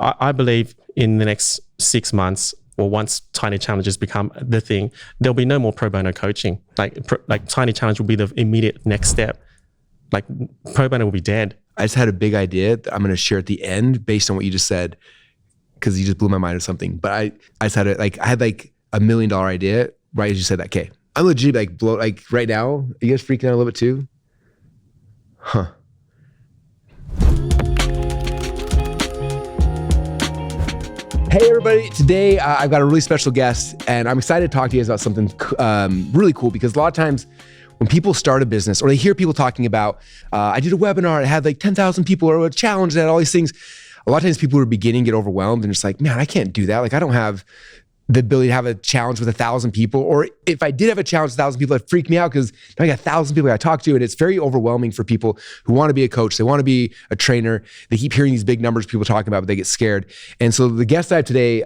I believe in the next 6 months, or once Tiny Challenges become the thing, there'll be no more pro bono coaching. Like Tiny Challenge will be the immediate next step. Like pro bono will be dead. I just had a big idea that I'm going to share at the end based on what you just said, because you just blew my mind with something. But I just had I had like $1 million idea right as you said that. Okay, I'm legit like right now. Are you guys freaking out a little bit too? Huh. Hey everybody, today I've got a really special guest and I'm excited to talk to you guys about something really cool, because a lot of times when people start a business or they hear people talking about, I did a webinar, I had like 10,000 people or a challenge and I had all these things. A lot of times people who are beginning get overwhelmed and just like, man, I can't do that. Like I don't have the ability to have a challenge with 1,000 people. Or if I did have a challenge with 1,000 people, it'd freak me out because I got 1,000 people I talk to, and it's very overwhelming for people who want to be a coach. They want to be a trainer. They keep hearing these big numbers people talking about, but they get scared. And so the guest I have today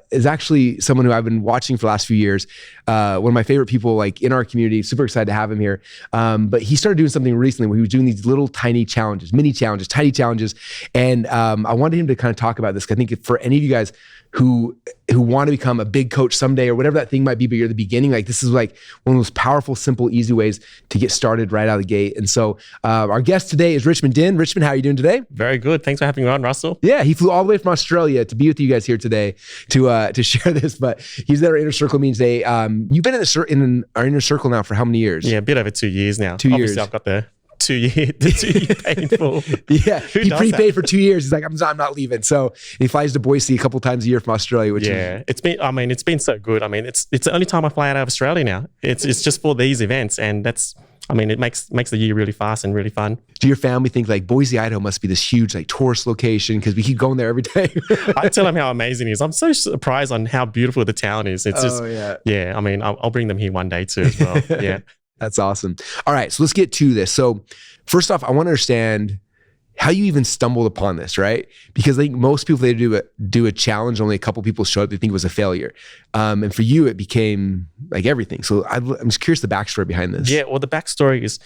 is actually someone who I've been watching for the last few years. One of my favorite people like in our community. Super excited to have him here. But he started doing something recently where he was doing these little tiny challenges, mini challenges, tiny challenges. And I wanted him to kind of talk about this, because I think for any of you guys who want to become a big coach someday or whatever that thing might be, but you're at the beginning, like this is like one of those powerful, simple, easy ways to get started right out of the gate. And so our guest today is Richmond Dihn. Richmond, how are you doing today? Very good. Thanks for having me on, Russell. Yeah, he flew all the way from Australia to be with you guys here today to share this, but he's at our Inner Circle meeting today. You've been in our Inner Circle now for how many years? Yeah, a bit over 2 years now. 2 years. Obviously, I've got the 2 year painful. Yeah, he prepaid for 2 years. He's like, I'm not leaving. So he flies to Boise a couple times a year from Australia. Which it's been so good. I mean, it's the only time I fly out of Australia now. It's just for these events, and it makes the year really fast and really fun. Do your family think like Boise, Idaho must be this huge like tourist location because we keep going there every day? I tell them how amazing it is. I'm so surprised on how beautiful the town is. It's yeah. I mean, I'll bring them here one day too as well. Yeah. That's awesome. All right, so let's get to this. So first off, I want to understand how you even stumbled upon this, right? Because I think most people, they do a challenge, only a couple people show up, they think it was a failure. And for you, it became like everything. So I'm just curious the backstory behind this. Yeah, well, the backstory is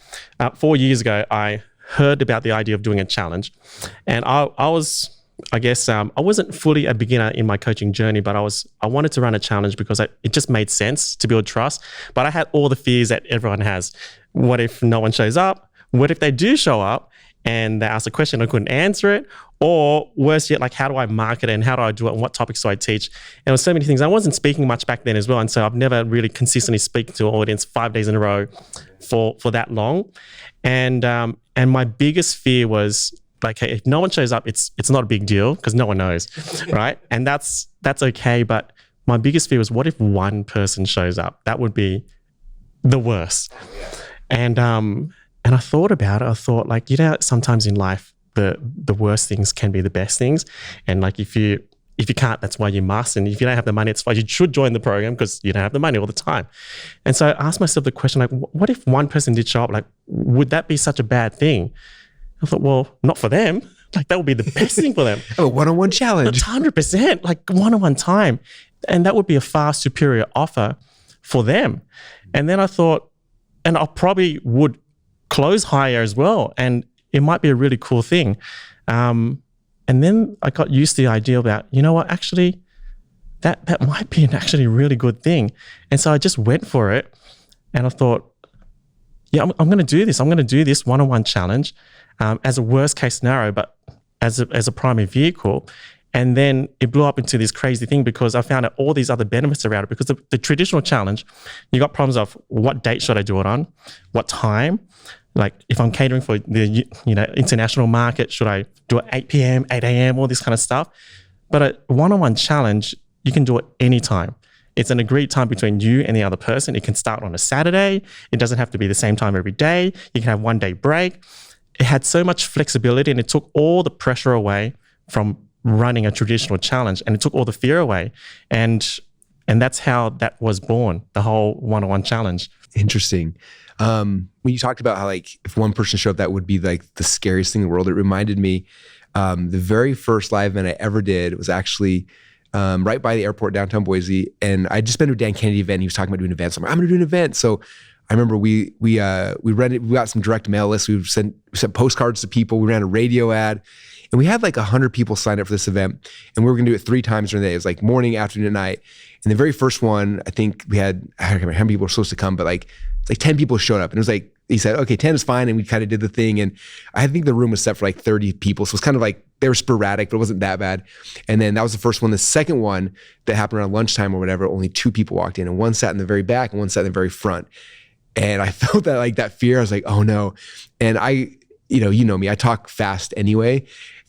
4 years ago, I heard about the idea of doing a challenge. And I wasn't fully a beginner in my coaching journey, but I wanted to run a challenge because it just made sense to build trust. But I had all the fears that everyone has. What if no one shows up? What if they do show up and they ask a question and I couldn't answer it? Or worse yet, like how do I market it and how do I do it and what topics do I teach? And there were so many things. I wasn't speaking much back then as well. And so I've never really consistently speaking to an audience 5 days in a row for that long. And my biggest fear was, like, hey, if no one shows up, it's not a big deal because no one knows, right? And that's okay. But my biggest fear was, what if one person shows up? That would be the worst. And I thought about it. I thought, like, sometimes in life, the worst things can be the best things. And like, if you can't, that's why you must. And if you don't have the money, it's why you should join the program, because you don't have the money all the time. And so I asked myself the question, like, what if one person did show up? Like, would that be such a bad thing? I thought, well, not for them. Like, that would be the best thing for them. A one-on-one challenge. 100%, like one-on-one time. And that would be a far superior offer for them. And then I thought, and I probably would close higher as well. And it might be a really cool thing. And then I got used to the idea about, you know what, actually, that might be an actually really good thing. And so I just went for it. And I thought, yeah, I'm going to do this. I'm going to do this one-on-one challenge as a worst case scenario, but as a primary vehicle. And then it blew up into this crazy thing because I found out all these other benefits around it. Because the traditional challenge, you got problems of what date should I do it on, what time. Like if I'm catering for the international market, should I do it 8 p.m., 8 a.m., all this kind of stuff. But a one-on-one challenge, you can do it anytime. It's an agreed time between you and the other person. It can start on a Saturday. It doesn't have to be the same time every day. You can have 1 day break. It had so much flexibility, and it took all the pressure away from running a traditional challenge, and it took all the fear away. And that's how that was born, the whole one-on-one challenge. Interesting. When you talked about how, like, if one person showed up, that would be like the scariest thing in the world, it reminded me, the very first live event I ever did was actually right by the airport, downtown Boise. And I'd just been to a Dan Kennedy event. He was talking about doing events. I'm like, I'm going to do an event. So I remember we got some direct mail lists. We sent postcards to people. We ran a radio ad. And we had like 100 people sign up for this event, and we were going to do it 3 times during the day. It was like morning, afternoon, and night. And the very first one, I think we had, I don't remember how many people were supposed to come, but like 10 people showed up. And it was like, he said, okay, 10 is fine. And we kind of did the thing. And I think the room was set for like 30 people. So it was kind of like, they were sporadic, but it wasn't that bad. And then that was the first one. The second one that happened around lunchtime or whatever, only 2 people walked in, and one sat in the very back and one sat in the very front. And I felt that like that fear. I was like, oh no. And you know me, I talk fast anyway.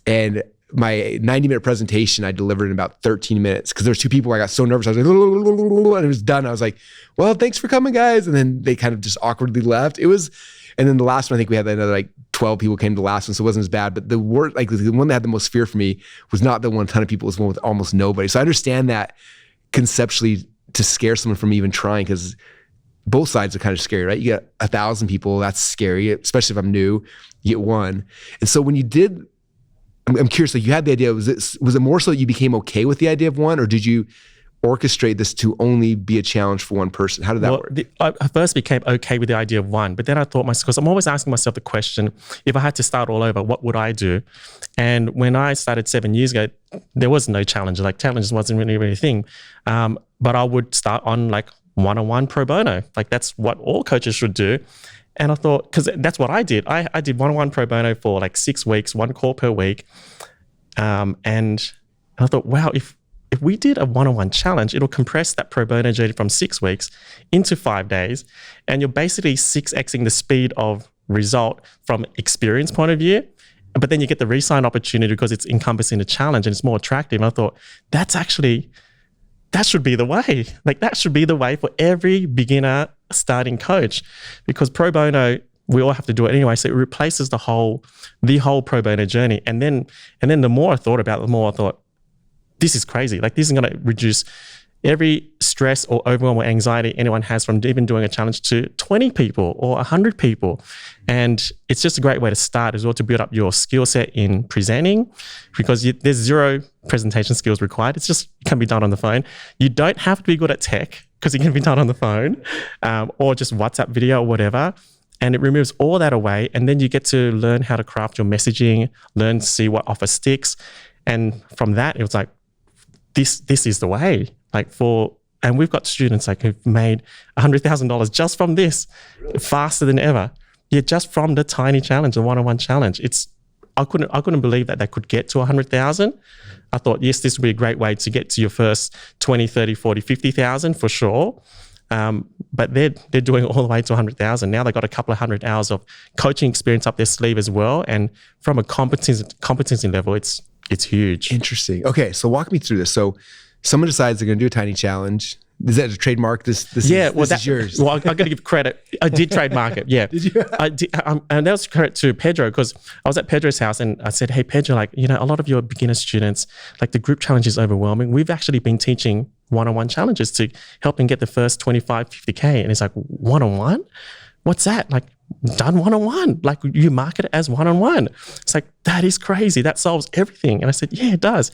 And my 90-minute presentation, I delivered in about 13 minutes because there was 2 people. I got so nervous. I was like, and it was done. I was like, well, thanks for coming, guys. And then they kind of just awkwardly left. And then the last one, I think we had another like 12 people came to the last one, so it wasn't as bad. But the one that had the most fear for me was not the one, ton of people, it was one with almost nobody. So I understand that conceptually to scare someone from even trying, because both sides are kind of scary, right? You get 1,000 people, that's scary, especially if I'm new. You get 1. And so when you did, I'm curious, like you had the idea, was it more so that you became okay with the idea of 1, or did you orchestrate this to only be a challenge for 1 person? How did that work? I first became okay with the idea of 1, but then I thought because I'm always asking myself the question, if I had to start all over, what would I do? And when I started 7 years ago, there was no challenge. Like challenges wasn't really a thing. But I would start on like one-on-one pro bono. Like that's what all coaches should do. And I thought, because that's what I did. I did one-on-one pro bono for like 6 weeks, 1 call per week. And I thought, wow, if we did a one-on-one challenge, it'll compress that pro bono journey from 6 weeks into 5 days. And you're basically 6xing the speed of result from experience point of view. But then you get the re-sign opportunity because it's encompassing the challenge and it's more attractive. And I thought, that should be the way. Like that should be the way for every beginner starting coach, because pro bono, we all have to do it anyway. So it replaces the whole pro bono journey. And then the more I thought about it, the more I thought, this is crazy. Like this is going to reduce every stress or overwhelm or anxiety anyone has from even doing a challenge to 20 people or 100 people. And it's just a great way to start as well, to build up your skill set in presenting, because there's 0 presentation skills required. It can be done on the phone. You don't have to be good at tech because it can be done on the phone, or just WhatsApp video or whatever. And it removes all that away. And then you get to learn how to craft your messaging, learn to see what offer sticks. And from that, it was like, this is the way. And we've got students like who've made $100,000 just from this, faster than ever. Yeah, just from the tiny challenge, the one-on-one challenge. I couldn't believe that they could get to 100,000. I thought, yes, this would be a great way to get to your first 20, 30, 40, 50,000 for sure. But they're doing it all the way to 100,000. Now they've got a couple of 100 hours of coaching experience up their sleeve as well. And from a competency level, it's huge. Interesting. Okay, so walk me through this. So someone decides they're going to do a tiny challenge. Is that a trademark? This is yours. Well, I'm going to give credit. I did trademark it. Yeah. Did you? I did. And that was credit to Pedro, because I was at Pedro's house and I said, hey, Pedro, a lot of your beginner students, like the group challenge is overwhelming. We've actually been teaching one-on-one challenges to help them get the first 25, 50K. And he's like, one-on-one? What's that? Like, done one-on-one. Like, you market it as one-on-one. It's like, that is crazy. That solves everything. And I said, yeah, it does.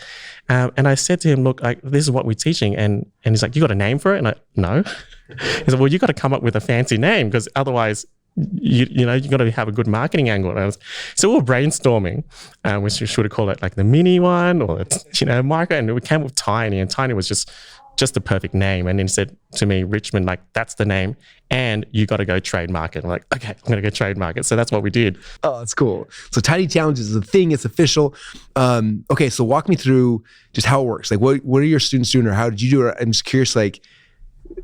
And I said to him, look, this is what we're teaching. And he's like, you got a name for it? And no. He said, well, you got to come up with a fancy name, because otherwise, you got to have a good marketing angle. So we were brainstorming, which we should have called it like the mini one or, micro. And we came with Tiny, and Tiny was just the perfect name. And then he said to me, Richmond, like, that's the name, and you got to go trademark it. I'm like, okay, I'm going to go trademark it. So that's what we did. Oh, that's cool. So Tiny Challenges is a thing. It's official. Okay, so walk me through just how it works. Like, what are your students doing, or how did you do it? I'm just curious, like,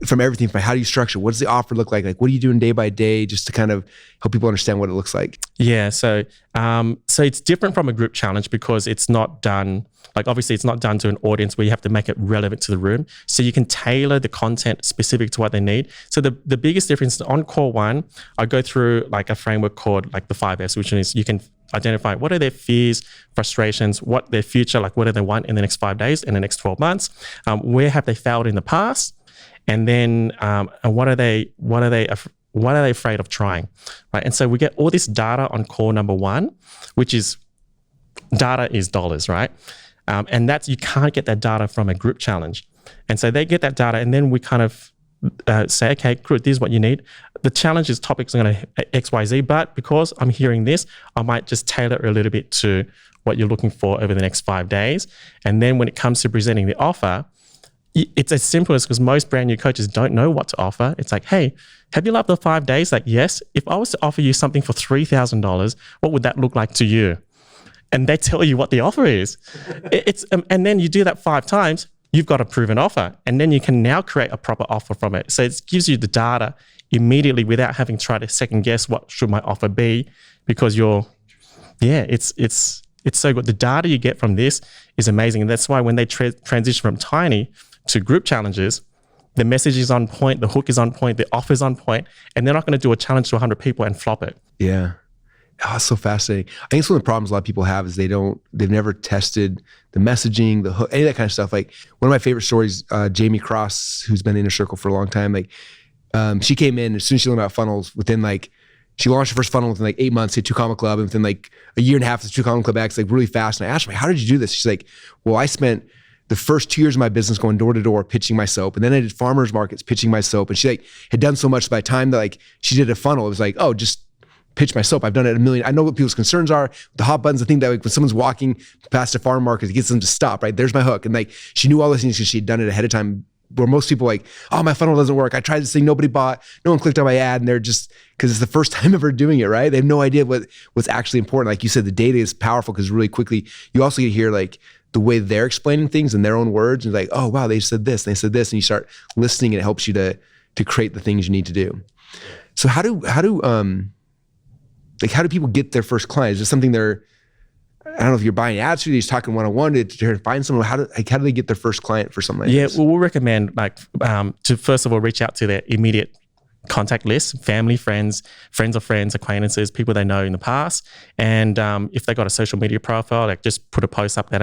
from everything, from how do you structure? What does the offer look like? Like, what are you doing day by day, just to kind of help people understand what it looks like? Yeah, so it's different from a group challenge, because it's not done, like, obviously it's not done to an audience where you have to make it relevant to the room. So you can tailor the content specific to what they need. So the biggest difference is on call 1, I go through like a framework called like the 5Fs, which is you can identify what are their fears, frustrations, what their future, like what do they want in the next 5 days, in the next 12 months, where have they failed in the past, and then and what are they afraid of trying, right? And so we get all this data on call number 1, which is data is dollars, right? And you can't get that data from a group challenge. And so they get that data, and then we kind of say, okay, good, this is what you need. The challenge topics are going to X, Y, Z, but because I'm hearing this, I might just tailor it a little bit to what you're looking for over the next 5 days. And then when it comes to presenting the offer, it's as simple as, because most brand new coaches don't know what to offer. It's like, hey, have you loved the 5 days? Like, yes. If I was to offer you something for $3,000, what would that look like to you? And they tell you what the offer is. And then you do that 5 times, you've got a proven offer. And then you can now create a proper offer from it. So it gives you the data immediately without having to try to second guess what should my offer be, because it's so good. The data you get from this is amazing. And that's why when they transition from tiny to group challenges, the message is on point, the hook is on point, the offer is on point, and they're not going to do a challenge to 100 people and flop it. Yeah. Oh, that's so fascinating. I think it's one of the problems a lot of people have is they've never tested the messaging, the hook, any of that kind of stuff. Like one of my favorite stories, Jamie Cross, who's been in Inner Circle for a long time, like she came in as soon as she learned about funnels, she launched her first funnel within like 8 months, hit 2 Comma Club, and within like a year and a half, the 2 Comma Club X, like really fast. And I asked her, how did you do this? She's like, well, I spent the first 2 years of my business going door to door pitching my soap. And then I did farmers markets pitching my soap. And she like had done so much by the time that like she did a funnel, it was like, oh, just pitch my soap. I've done it a million. I know what people's concerns are. The hot buttons, the thing that like when someone's walking past a farm market, it gets them to stop, right? There's my hook. And like she knew all those things because she had done it ahead of time, where most people like, oh, my funnel doesn't work. I tried this thing, nobody bought, no one clicked on my ad. And they're just, because it's the first time ever doing it, right? They have no idea what's actually important. Like you said, the data is powerful because really quickly, you also get to hear like the way they're explaining things in their own words. And like, oh, wow, they said this, and they said this. And you start listening, and it helps you to create the things you need to do. So how do people get their first client? Is this something I don't know if you're buying ads through these, talking one-on-one to find someone. How do they get their first client for something like this? Well, we'll recommend to first of all reach out to their immediate contact list, family, friends of friends, acquaintances, people they know in the past. And if they got a social media profile, like just put a post up that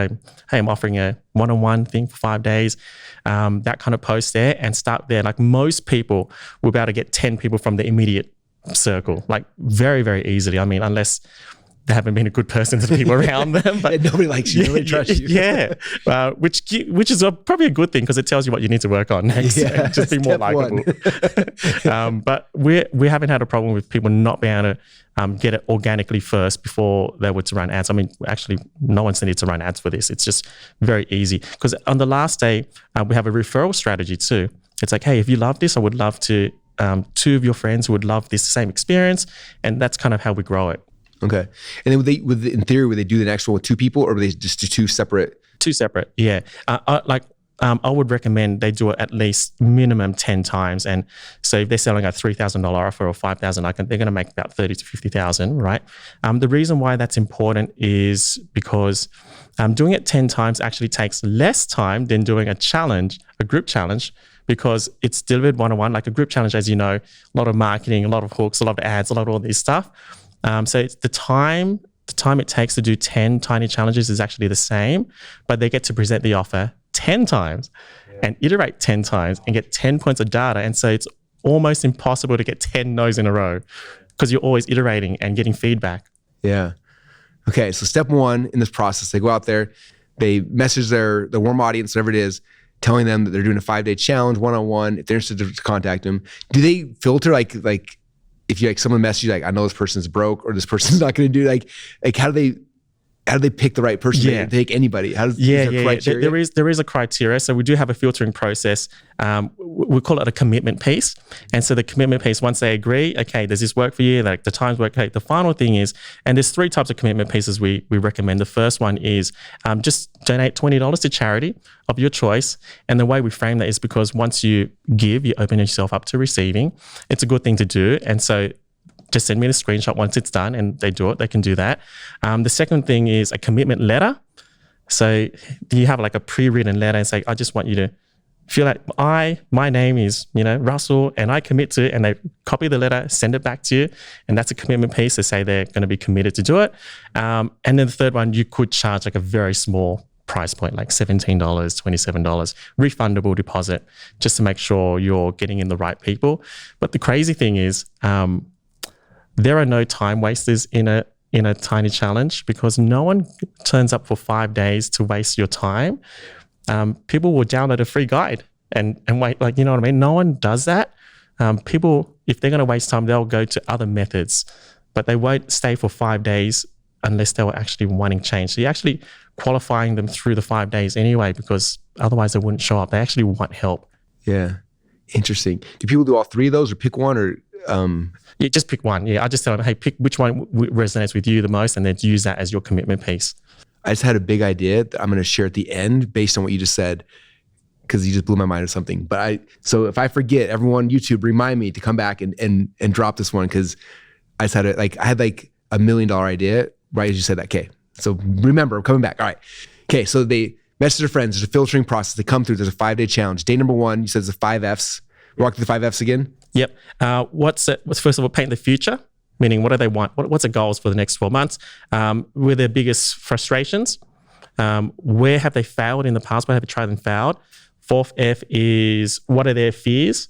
I'm offering a one-on-one thing for 5 days, that kind of post there, and start there. Like most people will be able to get 10 people from the immediate circle, like very, very easily. I mean, unless they haven't been a good person to the people around them. But nobody likes you, nobody trusts you. Yeah, which is probably a good thing, because it tells you what you need to work on next. Yeah, just be more likable. But we haven't had a problem with people not being able to get it organically first before they were to run ads. I mean, actually, no one's needed to run ads for this. It's just very easy. Because on the last day, we have a referral strategy too. It's like, hey, if you love this, I would love to 2 of your friends who would love this same experience, and that's kind of how we grow it. Okay. And then in theory, would they do the next one with 2 people, or would they just do 2 separate? 2 separate, yeah. I would recommend they do it at least minimum 10 times. And so if they're selling a $3,000 offer or $5,000, they're going to make about $30,000 to $50,000, right? The reason why that's important is because doing it 10 times actually takes less time than doing a group challenge, because it's delivered one-on-one. Like a group challenge, as you know, a lot of marketing, a lot of hooks, a lot of ads, a lot of all this stuff. So it's the time it takes to do 10 tiny challenges is actually the same, but they get to present the offer 10 times and iterate 10 times and get 10 points of data. And so it's almost impossible to get 10 no's in a row, because you're always iterating and getting feedback. Yeah. Okay. So step 1 in this process, they go out there, they message their warm audience, whatever it is, telling them that they're doing a 5-day challenge one-on-one. If they're interested, to contact them. Do they filter like if you someone messages you like, I know this person's broke, or this person's not going to do like how do they pick the right person? Yeah. They take anybody. How does criteria? There is a criteria. So we do have a filtering process. We call it a commitment piece. And so the commitment piece, once they agree, okay, does this work for you? Like the times work. Okay. The final thing is, and there's 3 types of commitment pieces we recommend. The first one is just donate $20 to charity of your choice. And the way we frame that is because once you give, you open yourself up to receiving. It's a good thing to do. And so just send me the screenshot once it's done, and they do it. They can do that. The second thing is a commitment letter. So you have like a pre-written letter and say, I just want you to feel like my name is, Russell, and I commit to it, and they copy the letter, send it back to you. And that's a commitment piece to say they're going to be committed to do it. And then the third one, you could charge like a very small price point, like $17, $27, refundable deposit, just to make sure you're getting in the right people. But the crazy thing is, there are no time wasters in a tiny challenge, because no one turns up for 5 days to waste your time. People will download a free guide and wait, like, you know what I mean? No one does that. People, if they're going to waste time, they'll go to other methods, but they won't stay for 5 days unless they were actually wanting change. So you're actually qualifying them through the 5 days anyway, because otherwise they wouldn't show up. They actually want help. Yeah. Interesting. Do people do all three of those or pick one or? Yeah, just pick one. Yeah, I just tell them, hey, pick which one resonates with you the most, and then use that as your commitment piece. I just had a big idea that I'm going to share at the end based on what you just said, because you just blew my mind or something. So if I forget, everyone, YouTube, remind me to come back and drop this one, because I just had I had like $1 million idea right as you said that. Okay, so remember, I'm coming back. All right. Okay, so they message their friends. There's a filtering process. They come through. There's a 5-day challenge. Day number 1, you said it's the 5 Fs. Walk through the 5 Fs again. Yep. What's first of all, paint the future, meaning what do they want? What's the goals for the next 12 months? Where are their biggest frustrations? Where have they failed in the past? Where have they tried and failed? 4th F is what are their fears?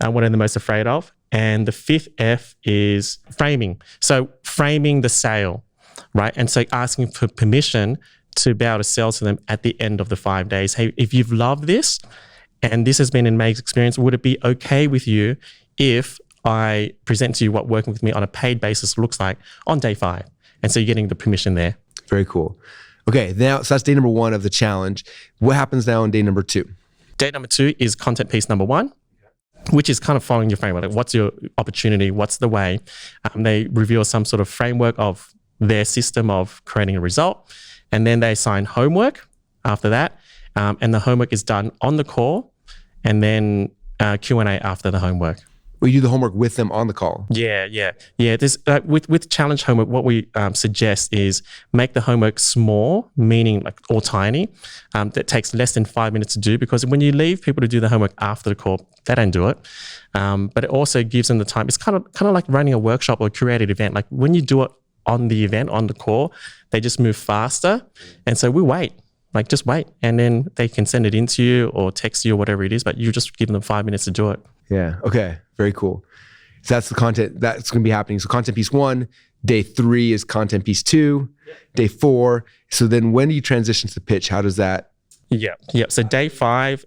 What are they most afraid of? And the 5th F is framing. So framing the sale, right? And so asking for permission to be able to sell to them at the end of the 5 days. Hey, if you've loved this, and this has been an amazing experience, would it be okay with you if I present to you what working with me on a paid basis looks like on day 5? And so you're getting the permission there. Very cool. Okay, now, so that's day number 1 of the challenge. What happens now on day number 2? Day number 2 is content piece number 1, which is kind of following your framework. Like, what's your opportunity? What's the way? They reveal some sort of framework of their system of creating a result. And then they assign homework after that. And the homework is done on the call, and then Q&A after the homework. Well, you do the homework with them on the call. Yeah. There's with challenge homework, what we suggest is make the homework small, meaning like or tiny, that takes less than 5 minutes to do. Because when you leave people to do the homework after the call, they don't do it. But it also gives them the time. It's kind of like running a workshop or a curated event. Like when you do it on the event, on the call, they just move faster, and so we wait. Like just wait, and then they can send it in to you or text you or whatever it is, but you just give them 5 minutes to do it. Yeah. Okay. Very cool. So that's the content that's going to be happening. So content piece 1, day 3 is content piece 2, day 4. So then when do you transition to the pitch? How does that? Yeah. So day 5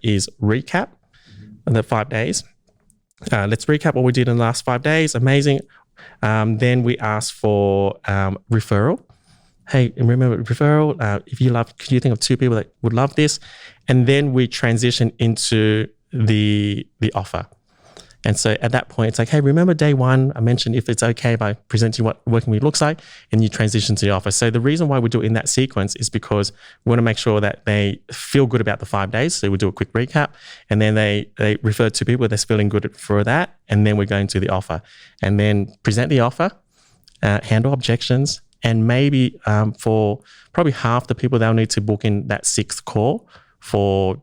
is recap of the 5 days. Let's recap what we did in the last 5 days. Amazing. Then we ask for referral. Hey, remember referral, could you think of 2 people that would love this? And then we transition into the offer. And so at that point, it's like, hey, remember day 1, I mentioned if it's okay if I present to you what working with looks like, and you transition to the offer. So the reason why we do it in that sequence is because we want to make sure that they feel good about the 5 days. So we do a quick recap, and then they refer to people that's feeling good for that, and then we're going to the offer. And then present the offer, handle objections, and maybe for probably half the people, they'll need to book in that 6th call for,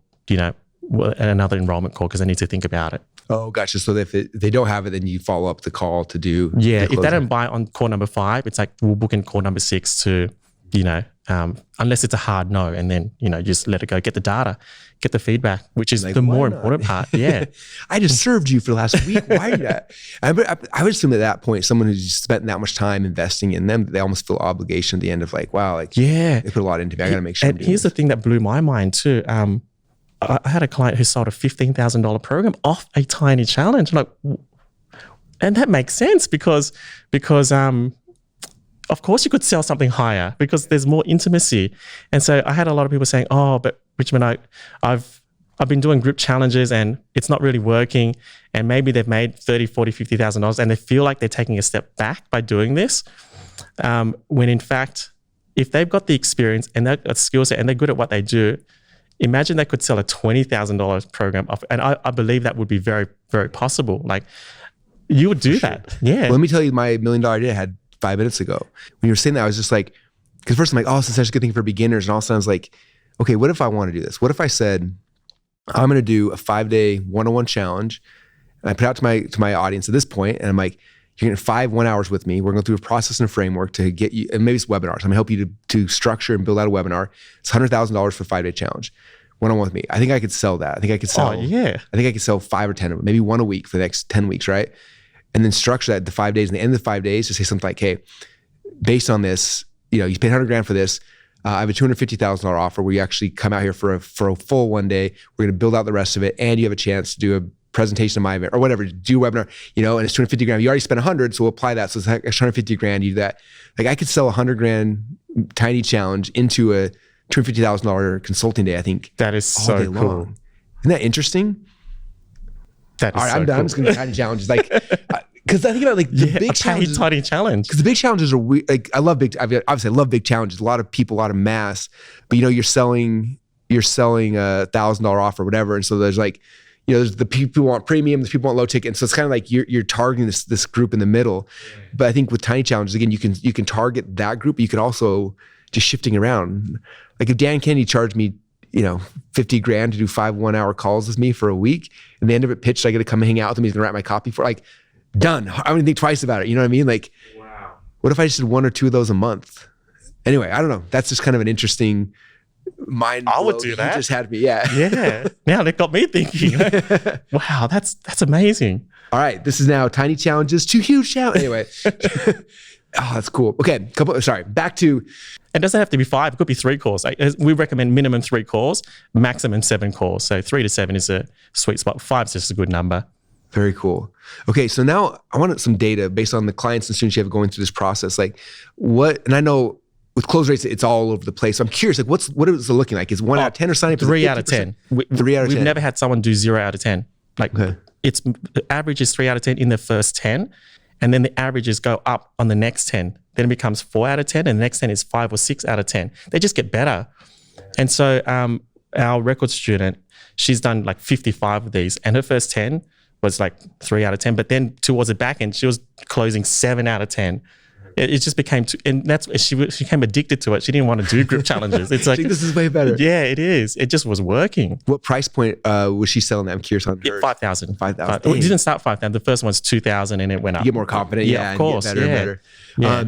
another enrollment call because they need to think about it. Oh, gotcha. So if they don't have it, then you follow up the call to do. Yeah, if they don't buy on call number 5, it's like we'll book in call number 6 to, unless it's a hard no, and then, just let it go, get the data, get the feedback, which is the more important part. Yeah. I just served you for the last week. Why that? I would assume at that point, someone who's spent that much time investing in them, they almost feel obligation at the end of like, wow, they put a lot into me. I got to make sure. And here's the thing that blew my mind too. I had a client who sold a $15,000 program off a tiny challenge. And that makes sense because of course you could sell something higher because there's more intimacy. And so I had a lot of people saying, oh, but Richmond, I've been doing group challenges and it's not really working. And maybe they've made $30,000, $40,000, $50,000 and they feel like they're taking a step back by doing this. When in fact, if they've got the experience and they've got skill set and they're good at what they do, imagine they could sell a $20,000 program off. And I believe that would be very, very possible. Like you would do that. Yeah. Well, let me tell you my $1 million idea I had 5 minutes ago. When you were saying that, I was just like, because first I'm like, oh, this is such a good thing for beginners. And all of a sudden I was like, okay, what if I want to do this? What if I said, I'm going to do a 5-day one-on-one challenge. And I put out to my audience at this point, and I'm like, you're getting 5 1-hours with me. We're going through a process and a framework to get you, and maybe it's webinars. I'm going to help you to structure and build out a webinar. It's $100,000 for a 5-day challenge. One-on-one with me. I think I could sell that. I think I could sell. Oh, yeah. I think I could sell 5 or 10 of them, maybe 1 a week for the next 10 weeks, right? And then structure that to 5 days. And the end of the 5 days, to say something like, hey, based on this, you paid $100,000 for this. I have a $250,000 offer where you actually come out here for a full 1 day. We're going to build out the rest of it, and you have a chance to do a presentation of my event or whatever, do a webinar, and it's 250 grand. You already spent 100, so we'll apply that. So it's like 150 grand. You do that. Like I could sell 100 grand tiny challenge into a $250,000 consulting day. I think that is so cool. Long. Isn't that interesting? That is all right, so I'm done. cool. I'm just going to tiny challenges. Like, because I think about like the big challenges. Tiny challenge. Because the big challenges are like I love big. Obviously, I love big challenges. A lot of people, a lot of mass. But you're selling a $1,000 offer, or whatever. And so there's like, there's the people who want premium, there's people who want low ticket. And so it's kind of like you're targeting this group in the middle. But I think with tiny challenges, again, you can target that group. But you can also just shifting around. Like if Dan Kennedy charged me, 50 grand to do 5 1-hour calls with me for a week, and the end of it pitched, I get to come hang out with him. He's gonna write my copy for like, done. I wouldn't think twice about it. You know what I mean? Like, wow. What if I just did 1 or 2 of those a month? Anyway, I don't know. That's just kind of an interesting mind. I would do that. You just had me. Yeah. Yeah. Now that got me thinking. Wow, that's amazing. All right. This is now tiny challenges to huge challenges. Anyway. Oh, that's cool. Okay. Back to. It doesn't have to be 5. It could be 3 calls. We recommend minimum 3 calls, maximum 7 calls. So 3 to 7 is a sweet spot. 5 is just a good number. Very cool. Okay, so now I want some data based on the clients and students you have going through this process. Like what, and I know with close rates, it's all over the place. So I'm curious, like what is it looking like? Is 1 out of 10 or signing up? 3 out of 10. 3 out of 10. We've never had someone do 0 out of 10. Like it's the average is 3 out of 10 in the first 10. And then the averages go up on the next 10. Then it becomes 4 out of 10. And the next 10 is 5 or 6 out of 10. They just get better. And so our record student, she's done like 55 of these. And her first 10 was like 3 out of 10. But then towards the back end, she was closing 7 out of 10. It just became and that's she became addicted to it. She didn't want to do group challenges. It's like this is way better. Yeah, it is. It just was working. What price point was she selling that? I'm curious on her. 5,000. 5,000. It didn't start 5,000. The first one's 2,000 and it went up. You get more confident. Yeah, of course. And get better and better. Yeah.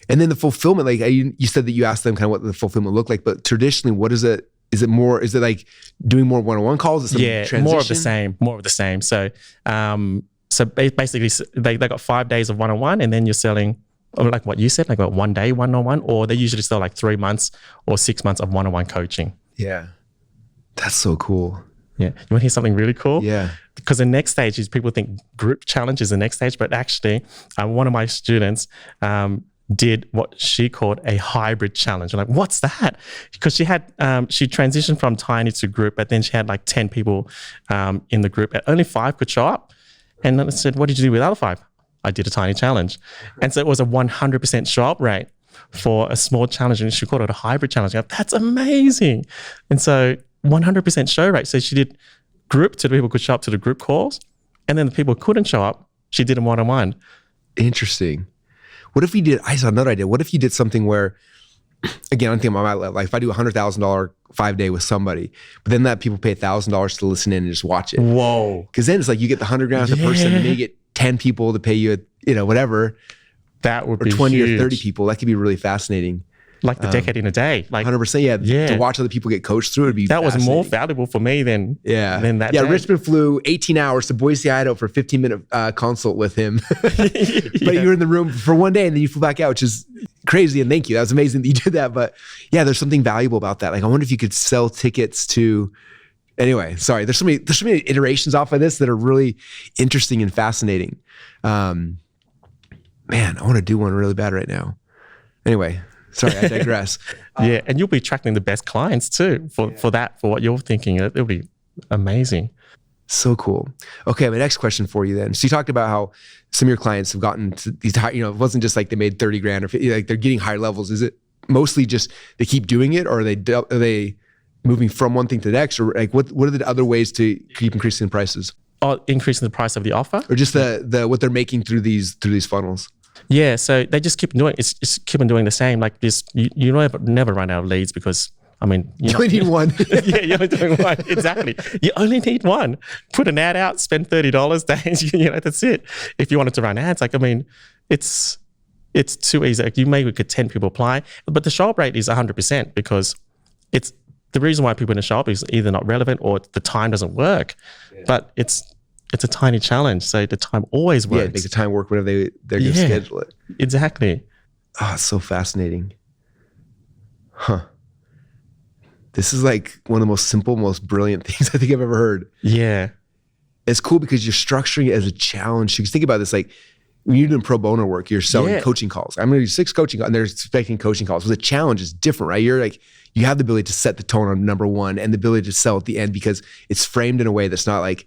And then the fulfillment, like you said that you asked them kind of what the fulfillment looked like, but traditionally, what is it? Is it like doing more one-on-one calls? Is it transition? More of the same. So basically they got 5 days of one-on-one, and then you're selling, like what you said, like about 1 day one-on-one, or they usually sell like 3 months or 6 months of one-on-one coaching. Yeah. That's so cool. Yeah. You want to hear something really cool? Yeah. Because the next stage is, people think group challenge is the next stage, but actually one of my students did what she called a hybrid challenge. I'm like, what's that? Because she had, she transitioned from tiny to group, but then she had like 10 people in the group, and only 5 could show up. And then I said, what did you do with the other 5? I did a tiny challenge. And so it was a 100% show up rate for a small challenge. And she called it a hybrid challenge. I'm like, that's amazing. And so 100% show rate. So she did group to the people who could show up to the group calls. And then the people who couldn't show up, she did them one-on-one. Interesting. What if I saw another idea. What if you did something where, again, I'm thinking about my life. Like if I do a $100,000 5-day with somebody, but then that people pay $1,000 to listen in and just watch it. Whoa. Because then it's like you get the $100,000 per person, and then you get 10 people to pay you, whatever. That would be 20 huge. or 30 people. That could be really fascinating. Like the decade in a day. Like 100%. Yeah. To watch other people get coached through it would be that was more valuable for me than that day. Richmond flew 18 hours to Boise, Idaho for a 15-minute consult with him. But you were in the room for 1 day and then you flew back out, which is crazy. And thank you. That was amazing that you did that. But yeah, there's something valuable about that. Like I wonder if you could sell tickets to. Anyway, sorry. There's so many iterations off of this that are really interesting and fascinating. Man, I want to do one really bad right now. Anyway. Sorry, I digress. Yeah, and you'll be attracting the best clients too for what you're thinking. It'll be amazing. So cool. Okay, my next question for you then. So you talked about how some of your clients have gotten to these high, it wasn't just like they made 30 grand or 50, like they're getting higher levels. Is it mostly just they keep doing it, or are they moving from one thing to the next, or like what are the other ways to keep increasing the prices? Oh, increasing the price of the offer, or just the what they're making through these funnels? Yeah, so they just keep doing it's keep on doing the same. Like this, you never run out of leads because you only need one. Yeah, you're only doing one. Exactly. You only need one. Put an ad out, spend $30 days. That's it. If you wanted to run ads, it's too easy. Like you maybe get 10 people apply, but the show up rate is 100% because it's the reason why people didn't show up is either not relevant or the time doesn't work. Yeah. But it's a tiny challenge, so the time always works. Yeah, make the time work whenever they're going to schedule it. Exactly. Oh, it's so fascinating. Huh. This is like one of the most simple, most brilliant things I think I've ever heard. Yeah. It's cool because you're structuring it as a challenge. Because think about this, like when you're doing pro bono work, you're selling coaching calls. I'm going to do 6 coaching calls, and they're expecting coaching calls. So the challenge is different, right? You're like, you have the ability to set the tone on number one and the ability to sell at the end because it's framed in a way that's not like,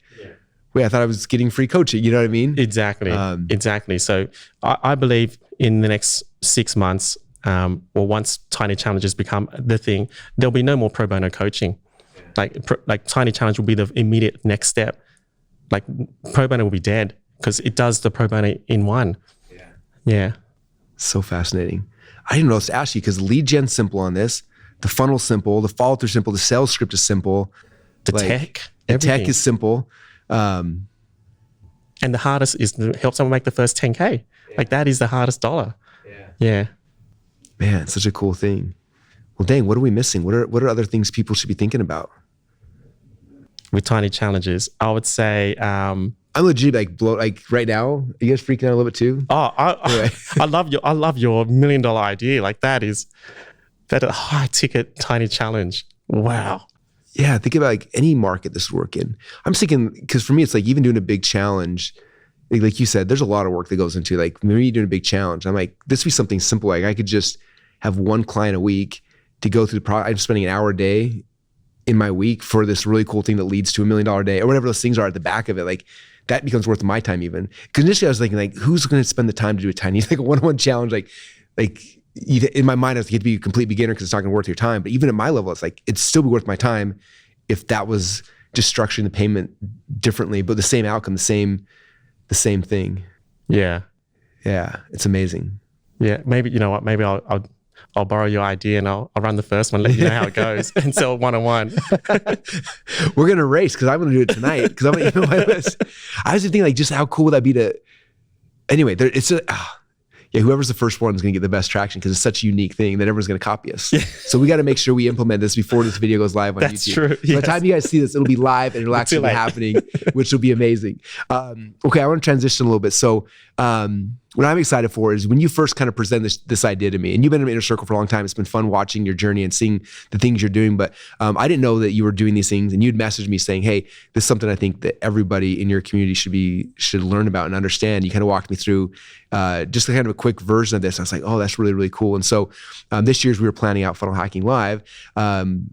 wait, I thought I was getting free coaching. You know what I mean? Exactly. Exactly. So I believe in the next 6 months, or once Tiny Challenges become the thing, there'll be no more pro bono coaching. Like Tiny Challenge will be the immediate next step. Like pro bono will be dead because it does the pro bono in one. Yeah. So fascinating. I didn't know what else to ask you because lead gen's simple on this. The funnel's simple. The follow through simple. The sales script is simple. The tech is simple. And the hardest is to help someone make the first 10K. Like that is the hardest dollar. Yeah. Man, it's such a cool thing. Well, dang, what are we missing? What are other things people should be thinking about? With Tiny Challenges, I would say... I'm legit like right now. Are you guys freaking out a little bit too? I love your $1 million idea. Like that a high ticket Tiny Challenge. Wow. Yeah, think about like any market this would work in. I'm thinking, because for me, it's like even doing a big challenge, like you said, there's a lot of work that goes into like maybe you're doing a big challenge. I'm like, this would be something simple. Like I could just have one client a week to go through the product. I'm spending an hour a day in my week for this really cool thing that leads to $1 million day or whatever those things are at the back of it. Like that becomes worth my time even. Because initially I was thinking like, who's going to spend the time to do a tiny, like a one-on-one challenge? Like in my mind, I was like, you have to be a complete beginner because it's not going to worth your time. But even at my level, it's like, it'd still be worth my time if that was just structuring the payment differently, but the same outcome, the same thing. Yeah. Yeah. It's amazing. Yeah. Maybe, you know what, maybe I'll borrow your idea and I'll run the first one, let you know how it goes and sell one-on-one. We're going to race because I'm going to do it tonight because I'm going to my list. I was just thinking like, just how cool would that be to, anyway, whoever's the first one is going to get the best traction because it's such a unique thing that everyone's going to copy us. So we got to make sure we implement this before this video goes live on That's YouTube. True. By the time you guys see this, it'll be live and it'll actually be happening, which will be amazing. Okay, I want to transition a little bit. So what I'm excited for is when you first kind of present this idea to me, and you've been in Inner Circle for a long time, it's been fun watching your journey and seeing the things you're doing, but I didn't know that you were doing these things, and you'd message me saying, hey, this is something I think that everybody in your community should learn about and understand. You kind of walked me through just kind of a quick version of this. I was like, oh, that's really, really cool. And so this year as we were planning out Funnel Hacking Live,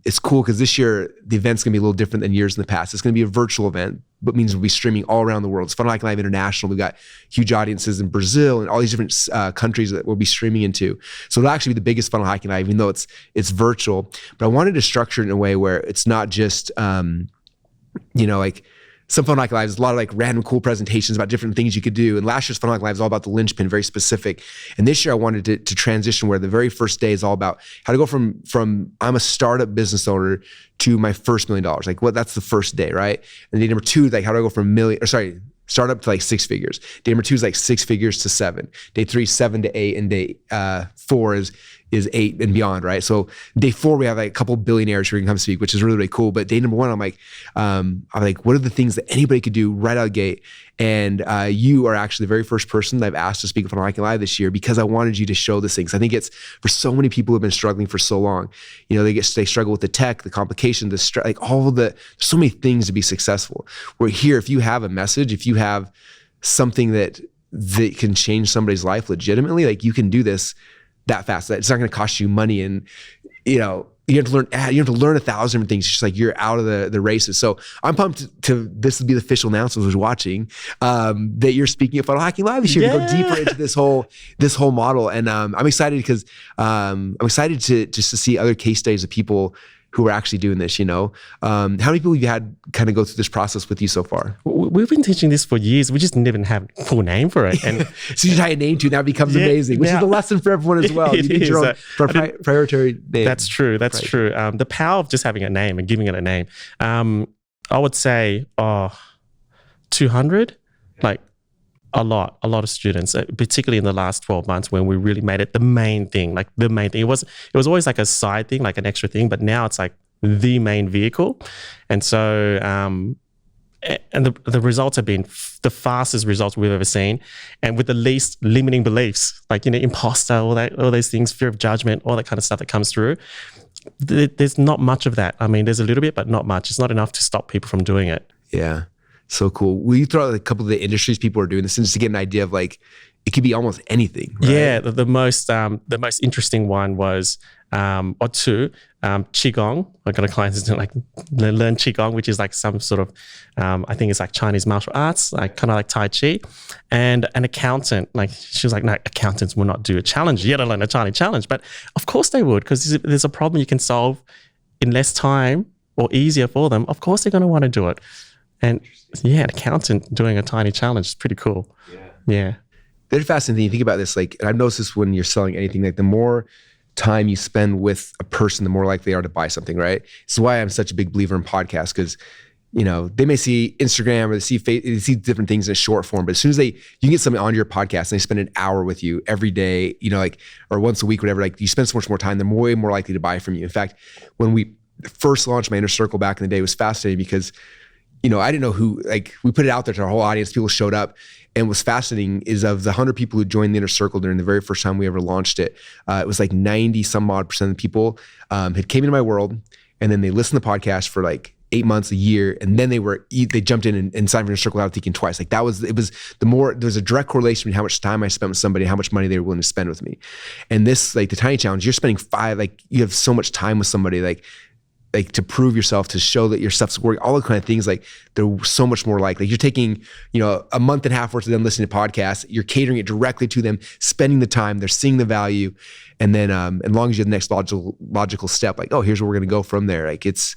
it's cool because this year the event's going to be a little different than years in the past. It's going to be a virtual event, but means we'll be streaming all around the world. It's Funnel Hacking Live International. We've got huge audiences in Brazil and all these different countries that we'll be streaming into. So it'll actually be the biggest Funnel Hacking Live, even though it's virtual. But I wanted to structure it in a way where it's not just, like some Funnel Hacking Lives, a lot of like random cool presentations about different things you could do. And last year's Funnel Hacking Live is all about the linchpin, very specific. And this year I wanted to transition where the very first day is all about how to go from I'm a startup business owner to my first $1 million. Like that's the first day, right? And day number 2, like how do I go from startup to like 6 figures. Day number 2 is like 6 figures to 7. Day 3, 7 to 8, and day 4 is 8 and beyond, right? So day 4, we have like a couple billionaires who can come speak, which is really, really cool. But day number 1, I'm like, what are the things that anybody could do right out of the gate? And you are actually the very first person that I've asked to speak at Funnel Hacking Live this year because I wanted you to show this thing. Because I think it's for so many people who have been struggling for so long. You know, they struggle with the tech, the complication, there's so many things to be successful. We're here, if you have a message, if you have something that can change somebody's life legitimately, like you can do this that fast. It's not going to cost you money, and you have to learn 1,000 different things. It's just like you're out of the races. So I'm pumped to this will be the official announcement who's watching that you're speaking at Funnel Hacking Live this year to go deeper into this whole model. And I'm excited because I'm excited to just to see other case studies of people who are actually doing this, How many people have you had kind of go through this process with you so far? We've been teaching this for years. We just never have a full name for it. And so you tie a name to it, now it becomes amazing, which is a lesson for everyone as well. You need your own proprietary name. That's true. That's true. The power of just having a name and giving it a name. I would say 200, like a lot of students, particularly in the last 12 months when we really made it the main thing. It was always like a side thing, like an extra thing, but now it's like the main vehicle. And so, and the results have been the fastest results we've ever seen, and with the least limiting beliefs, like, imposter, all those things, fear of judgment, all that kind of stuff that comes through. There's not much of that. I mean, there's a little bit, but not much. It's not enough to stop people from doing it. Yeah. So cool. Will you throw out a couple of the industries people are doing this in, just to get an idea of like, it could be almost anything, right? Yeah, the most interesting one was or two, Qigong. I got a client who's doing like learn Qigong, which is like some sort of I think it's like Chinese martial arts, like kind of like Tai Chi. And an accountant, like she was like, no, accountants will not do a challenge, yet alone a tiny challenge. But of course they would, because there's a problem you can solve in less time or easier for them. Of course they're going to want to do it. And yeah, an accountant doing a tiny challenge is pretty cool. Yeah. They're fascinating. You think about this, like, and I've noticed this when you're selling anything, like the more time you spend with a person, the more likely they are to buy something, right? This is why I'm such a big believer in podcasts, because, you know, they may see Instagram or they see different things in a short form, but as soon as you can get somebody onto your podcast and they spend an hour with you every day, you know, like, or once a week, whatever, like you spend so much more time, they're way more likely to buy from you. In fact, when we first launched my Inner Circle back in the day, it was fascinating because, you know, I didn't know who, like, we put it out there to our whole audience, people showed up. And what's fascinating is of the 100 people who joined the Inner Circle during the very first time we ever launched it, it was like 90 some odd percent of the people had came into my world, and then they listened to the podcast for like 8 months, a year, and then they jumped in and signed for Inner Circle without thinking twice. Like there was a direct correlation between how much time I spent with somebody and how much money they were willing to spend with me. And this, like the Tiny Challenge, you're spending you have so much time with somebody, like to prove yourself, to show that your stuff's working, all the kind of things, like they're so much more likely. You're taking, you know, a month and a half worth of them listening to podcasts, you're catering it directly to them, spending the time, they're seeing the value. And then, as long as you have the next logical step, like, oh, here's where we're going to go from there. Like anyway,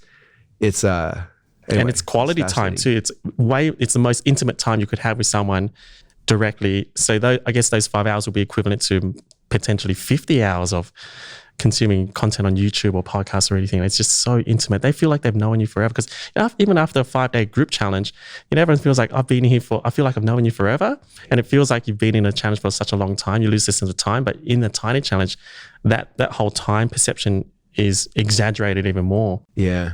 and it's quality time too. It's the most intimate time you could have with someone directly. So I guess those 5 hours will be equivalent to potentially 50 hours of consuming content on YouTube or podcasts or anything. It's just so intimate. They feel like they've known you forever, because even after a 5-day group challenge, you know, everyone feels like I feel like I've known you forever. And it feels like you've been in a challenge for such a long time. You lose this sense of time. But in the Tiny Challenge, that whole time perception is exaggerated even more. Yeah.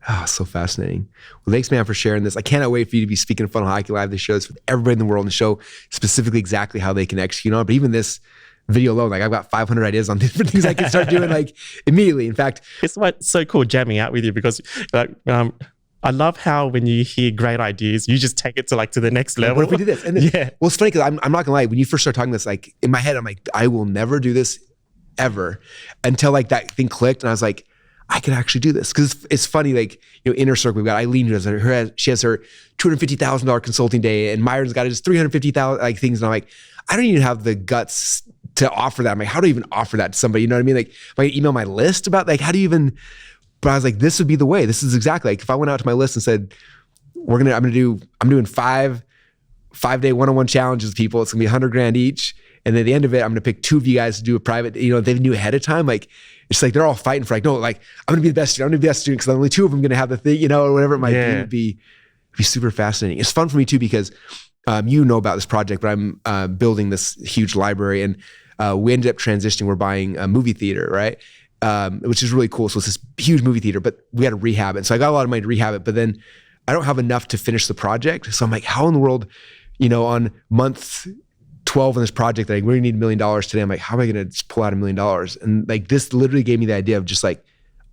Oh, so fascinating. Well, thanks, man, for sharing this. I cannot wait for you to be speaking at Funnel Hacking Live. This shows with everybody in the world and show specifically exactly how they can execute on it. But even this video alone, like I've got 500 ideas on different things I can start doing like immediately. In fact, it's so cool jamming out with you, because like I love how when you hear great ideas, you just take it to the next level. What if we do this? And then, yeah. Well, it's funny because I'm not gonna lie. When you first start talking this, like in my head, I'm like, I will never do this ever, until like that thing clicked, and I was like, I can actually do this. Because it's funny, like, you know, Inner Circle, we've got Eileen, she has her $250,000 consulting day, and Myron's got his $350,000 like things, and I'm like, I don't even have the guts to offer that. I'm like, how do I even offer that to somebody? You know what I mean? Like, if I email my list about, like, how do you even? But I was like, this would be the way. This is exactly like if I went out to my list and said, I'm doing 5-day one-on-one challenges with people. It's gonna be $100,000 each, and then at the end of it, I'm gonna pick 2 of you guys to do a private. You know, they knew ahead of time. Like, it's like they're all fighting for, like, no, like, I'm gonna be the best student. I'm gonna be the best student because only 2 of them gonna have the thing, you know, or whatever it might be. It'd be super fascinating. It's fun for me too, because you know about this project, but I'm building this huge library, and we ended up transitioning. We're buying a movie theater, right? Which is really cool. So it's this huge movie theater, but we had to rehab it. So I got a lot of money to rehab it, but then I don't have enough to finish the project. So I'm like, how in the world, you know, on month 12 in this project, like, we really need $1 million today. I'm like, how am I going to just pull out $1 million? And like, this literally gave me the idea of just like,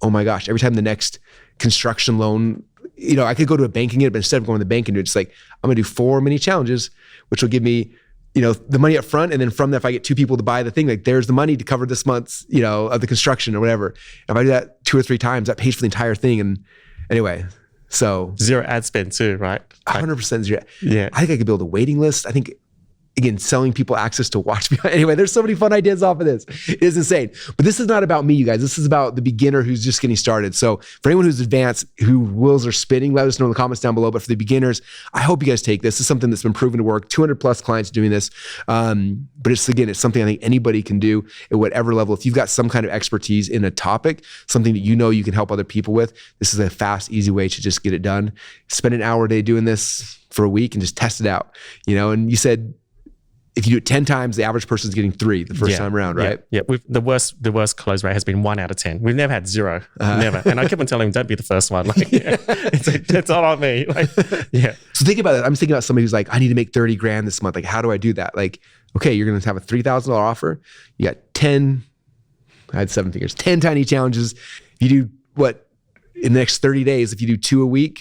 oh my gosh, every time the next construction loan, you know, I could go to a bank and get it, but instead of going to the bank and do it, it's like, I'm gonna do 4 mini challenges, which will give me, you know, the money up front. And then from that, if I get 2 people to buy the thing, like, there's the money to cover this month's, you know, of the construction or whatever. And if I do that 2 or 3 times, that pays for the entire thing. And anyway, so. 0 ad spend too, right? 100% zero. Yeah. I think I could build a waiting list. I think, again, selling people access to watch me. Anyway, there's so many fun ideas off of this. It is insane. But this is not about me, you guys. This is about the beginner who's just getting started. So for anyone who's advanced, who wheels are spinning, let us know in the comments down below. But for the beginners, I hope you guys take this. This is something that's been proven to work. 200 plus clients doing this. But it's something I think anybody can do at whatever level. If you've got some kind of expertise in a topic, something that you know you can help other people with, this is a fast, easy way to just get it done. Spend an hour a day doing this for a week and just test it out. You know, and you said, if you do it 10 times, the average person's getting 3 the first time around, right? Yeah. The worst close rate has been 1 out of 10. We've never had 0, never. And I keep on telling him, don't be the first one. Like, it's all on me. Like, yeah. So think about it. I'm thinking about somebody who's like, I need to make $30,000 this month. Like, how do I do that? Like, okay, you're going to have a $3,000 offer. You got 10. I had 7 figures. 10 tiny challenges. You do what in the next 30 days? If you do 2 a week,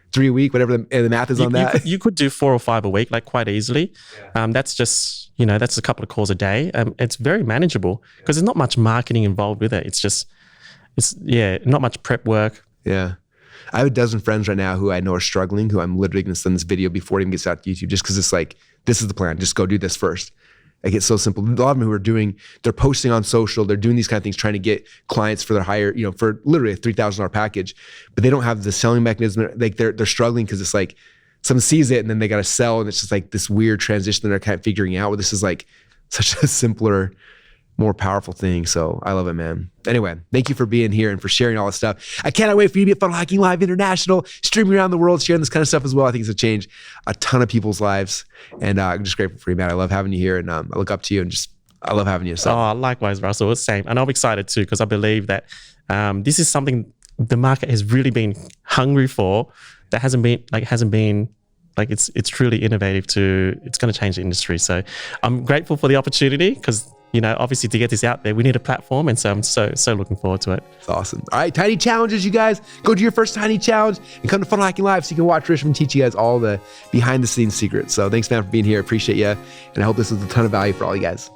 it's 3 a week, whatever the math is on that. You could do 4 or 5 a week, like quite easily. That's just, that's a couple of calls a day. It's very manageable because there's not much marketing involved with it. It's not much prep work. Yeah. I have a dozen friends right now who I know are struggling, who I'm literally going to send this video before it even gets out to YouTube, just because it's like, this is the plan. Just go do this first. Like, it's so simple. A lot of them who they're posting on social, they're doing these kind of things, trying to get clients for their higher, for literally a $3,000 package, but they don't have the selling mechanism. Like they're struggling because it's like someone sees it and then they got to sell, and it's just like this weird transition that they're kind of figuring out, where this is like such a simpler, more powerful thing. So I love it, man. Anyway, thank you for being here and for sharing all this stuff. I cannot wait for you to be at Funnel Hacking Live International, streaming around the world, sharing this kind of stuff as well. I think it's going to change a ton of people's lives. And I'm just grateful for you, man. I love having you here, and I look up to you, and I love having you. So. Oh, likewise, Russell. It's the same. And I'm excited too, because I believe that this is something the market has really been hungry for. That hasn't been it's truly innovative it's going to change the industry. So I'm grateful for the opportunity, because obviously to get this out there, we need a platform. And so I'm so looking forward to it. It's awesome. All right, tiny challenges, you guys. Go do your first tiny challenge and come to Funnel Hacking Live so you can watch Richmond teach you guys all the behind the scenes secrets. So thanks, man, for being here. Appreciate you. And I hope this was a ton of value for all you guys.